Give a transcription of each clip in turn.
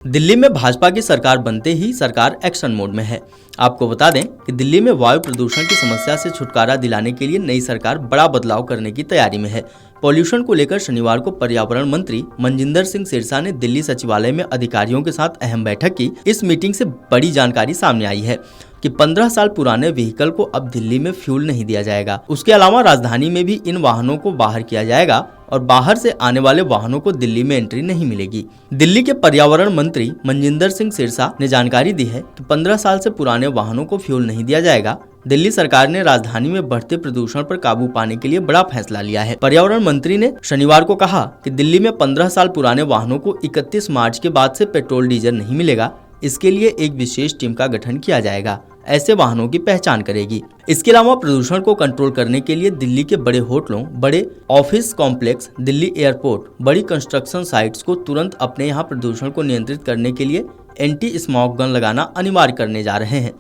दिल्ली में भाजपा की सरकार बनते ही सरकार एक्शन मोड में है। आपको बता दें कि दिल्ली में वायु प्रदूषण की समस्या से छुटकारा दिलाने के लिए नई सरकार बड़ा बदलाव करने की तैयारी में है। पॉल्यूशन को लेकर शनिवार को पर्यावरण मंत्री मनजिंदर सिंह सिरसा ने दिल्ली सचिवालय में अधिकारियों के साथ अहम बैठक की। इस मीटिंग से बड़ी जानकारी सामने आई है कि 15 साल पुराने व्हीकल को अब दिल्ली में फ्यूल नहीं दिया जाएगा। उसके अलावा राजधानी में भी इन वाहनों को बाहर किया जाएगा और बाहर से आने वाले वाहनों को दिल्ली में एंट्री नहीं मिलेगी। दिल्ली के पर्यावरण मंत्री मनजिंदर सिंह सिरसा ने जानकारी दी है कि 15 साल से पुराने वाहनों को फ्यूल नहीं दिया जाएगा। दिल्ली सरकार ने राजधानी में बढ़ते प्रदूषण पर काबू पाने के लिए बड़ा फैसला लिया है। पर्यावरण मंत्री ने शनिवार को कहा कि दिल्ली में 15 साल पुराने वाहनों को 31 मार्च के बाद से पेट्रोल डीजल नहीं मिलेगा। इसके लिए एक विशेष टीम का गठन किया जाएगा, ऐसे वाहनों की पहचान करेगी। इसके अलावा प्रदूषण को कंट्रोल करने के लिए दिल्ली के बड़े होटलों, बड़े ऑफिस कॉम्प्लेक्स, दिल्ली एयरपोर्ट, बड़ी कंस्ट्रक्शन साइट्स को तुरंत अपने यहाँ प्रदूषण को नियंत्रित करने के लिए एंटी स्मॉग गन लगाना अनिवार्य करने जा रहे हैं।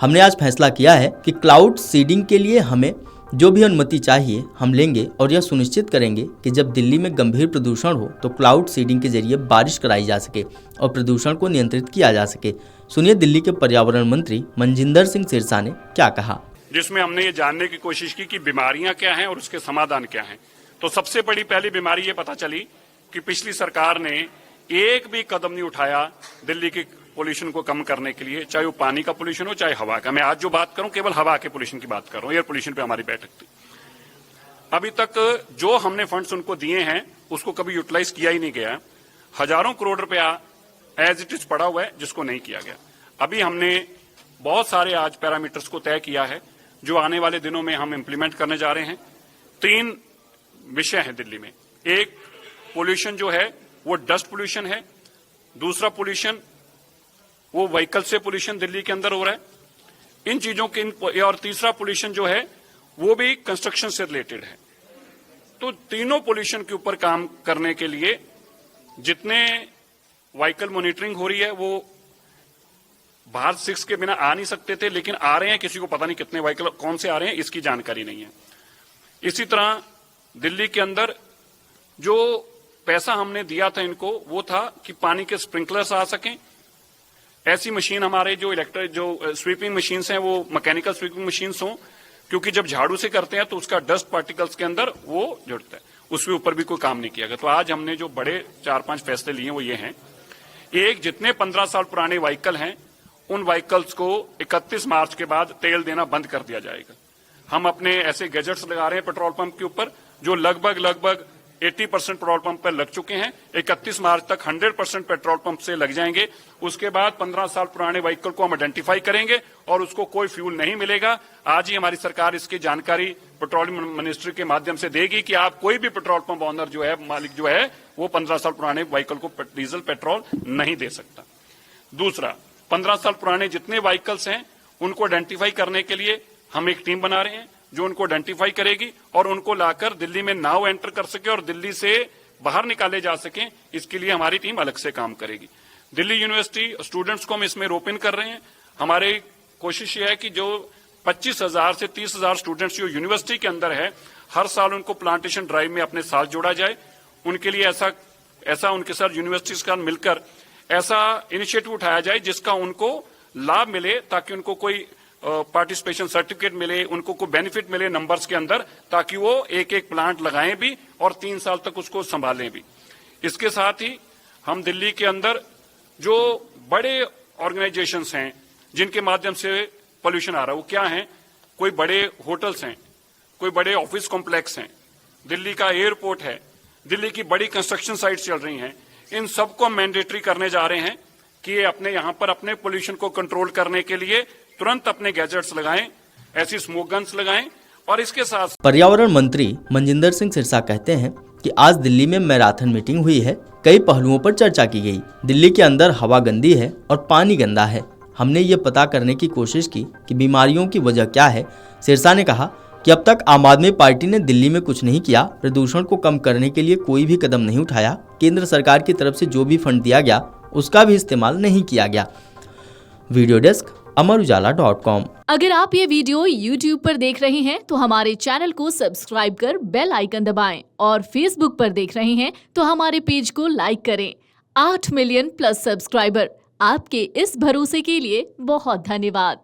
हमने आज फैसला किया है कि क्लाउड सीडिंग के लिए हमें जो भी अनुमति चाहिए हम लेंगे और यह सुनिश्चित करेंगे कि जब दिल्ली में गंभीर प्रदूषण हो तो क्लाउड सीडिंग के जरिए बारिश कराई जा सके और प्रदूषण को नियंत्रित किया जा सके। सुनिए दिल्ली के पर्यावरण मंत्री मनजिंदर सिंह सिरसा ने क्या कहा। जिसमें हमने ये जानने की कोशिश की कि बीमारियां क्या हैं और उसके समाधान क्या हैं। तो सबसे बड़ी पहली बीमारी ये पता चली कि पिछली सरकार ने एक भी कदम नहीं उठाया दिल्ली की पोल्यूशन को कम करने के लिए, चाहे वो पानी का पोल्यूशन हो चाहे हवा का। मैं आज जो बात करूं केवल हवा के पोल्यूशन की बात कर रहा हूं। एयर पोल्यूशन पे हमारी बैठक थी। अभी तक जो हमने फंड्स उनको दिए हैं उसको कभी यूटिलाइज किया ही नहीं गया। हजारों करोड़ रुपया एज इट इज पड़ा हुआ है जिसको नहीं किया गया। अभी हमने बहुत सारे आज पैरामीटर्स को तय किया है जो आने वाले दिनों में हम इम्प्लीमेंट करने जा रहे हैं। 3 विषय हैं दिल्ली में। एक पोल्यूशन जो है वो डस्ट पोल्यूशन है, दूसरा पोल्यूशन वो व्हीकल से पोल्यूशन दिल्ली के अंदर हो रहा है इन चीजों के, और तीसरा पोल्यूशन जो है वो भी कंस्ट्रक्शन से रिलेटेड है। तो तीनों पोल्यूशन के ऊपर काम करने के लिए जितने व्हीकल मॉनिटरिंग हो रही है वो भारत 6 के बिना आ नहीं सकते थे, लेकिन आ रहे हैं। किसी को पता नहीं कितने व्हीकल कौन से आ रहे हैं इसकी जानकारी नहीं है। इसी तरह दिल्ली के अंदर जो पैसा हमने दिया था इनको वो था कि पानी के स्प्रिंकलर्स आ सकें। ऐसी मशीन हमारे जो स्वीपिंग मशीन्स हैं वो मैकेनिकल स्वीपिंग मशीन्स हों, क्योंकि जब झाड़ू से करते हैं तो उसका डस्ट पार्टिकल्स के अंदर वो जुड़ता है। उसके ऊपर भी कोई काम नहीं किया गया। तो आज हमने जो बड़े 4-5 फैसले लिए वो ये हैं। एक, जितने 15 साल पुराने व्हीकल हैं उन व्हीकल्स को 31 मार्च के बाद तेल देना बंद कर दिया जाएगा। हम अपने ऐसे गैजेट्स लगा रहे हैं पेट्रोल पंप के ऊपर जो लगभग 80% पेट्रोल पंप पर लग चुके हैं। 31 मार्च तक 100% पेट्रोल पंप से लग जाएंगे। उसके बाद 15 साल पुराने व्हीकल को हम आइडेंटिफाई करेंगे और उसको कोई फ्यूल नहीं मिलेगा। आज ही हमारी सरकार इसकी जानकारी पेट्रोलियम मिनिस्ट्री के माध्यम से देगी कि आप कोई भी पेट्रोल पंप ऑनर जो है, मालिक जो है, वो 15 साल पुराने व्हीकल को डीजल पेट्रोल नहीं दे सकता। दूसरा, 15 साल पुराने जितने व्हीकल्स हैं उनको आइडेंटिफाई करने के लिए हम एक टीम बना रहे हैं जो उनको आइडेंटिफाई करेगी और उनको लाकर दिल्ली में नाउ एंटर कर सके और दिल्ली से बाहर निकाले जा सके। इसके लिए हमारी टीम अलग से काम करेगी। दिल्ली यूनिवर्सिटी स्टूडेंट्स को हम इसमें रोप इन कर रहे हैं। हमारी कोशिश ये है कि जो 25,000 से 30,000 स्टूडेंट्स जो यूनिवर्सिटी के अंदर है हर साल उनको प्लांटेशन ड्राइव में अपने साथ जोड़ा जाए। उनके लिए ऐसा उनके साथ यूनिवर्सिटीज का मिलकर ऐसा इनिशिएटिव उठाया जाए जिसका उनको लाभ मिले, ताकि उनको कोई पार्टिसिपेशन सर्टिफिकेट मिले, उनको कोई बेनिफिट मिले नंबर्स के अंदर, ताकि वो एक प्लांट लगाएं भी और 3 साल तक उसको संभालें भी। इसके साथ ही हम दिल्ली के अंदर जो बड़े ऑर्गेनाइजेशंस हैं जिनके माध्यम से पोल्यूशन आ रहा है वो क्या है, कोई बड़े होटल्स हैं, कोई बड़े ऑफिस कॉम्प्लेक्स हैं, दिल्ली का एयरपोर्ट है, दिल्ली की बड़ी कंस्ट्रक्शन साइट्स चल रही हैं। इन सबको मैंडेटरी करने जा रहे हैं कि ये अपने यहाँ पर अपने पोल्यूशन को कंट्रोल करने के लिए तुरंत अपने गैजेट्स लगाएं, ऐसी स्मोक गन्स लगाएं। और इसके साथ पर्यावरण मंत्री मनजिंदर सिंह सिरसा कहते हैं कि आज दिल्ली में मैराथन मीटिंग हुई है। कई पहलुओं पर चर्चा की गई। दिल्ली के अंदर हवा गंदी है और पानी गंदा है। हमने ये पता करने की कोशिश की कि बीमारियों की वजह क्या है। सिरसा ने कहा कि अब तक आम आदमी पार्टी ने दिल्ली में कुछ नहीं किया। प्रदूषण को कम करने के लिए कोई भी कदम नहीं उठाया। केंद्र सरकार की तरफ से जो भी फंड दिया गया उसका भी इस्तेमाल नहीं किया गया। Video desk Amar Ujala dot com. अगर आप ये वीडियो YouTube पर देख रहे हैं तो हमारे चैनल को सब्सक्राइब कर बेल आइकन दबाएं और Facebook पर देख रहे हैं तो हमारे पेज को लाइक करें। 8 मिलियन प्लस सब्सक्राइबर, आपके इस भरोसे के लिए बहुत धन्यवाद।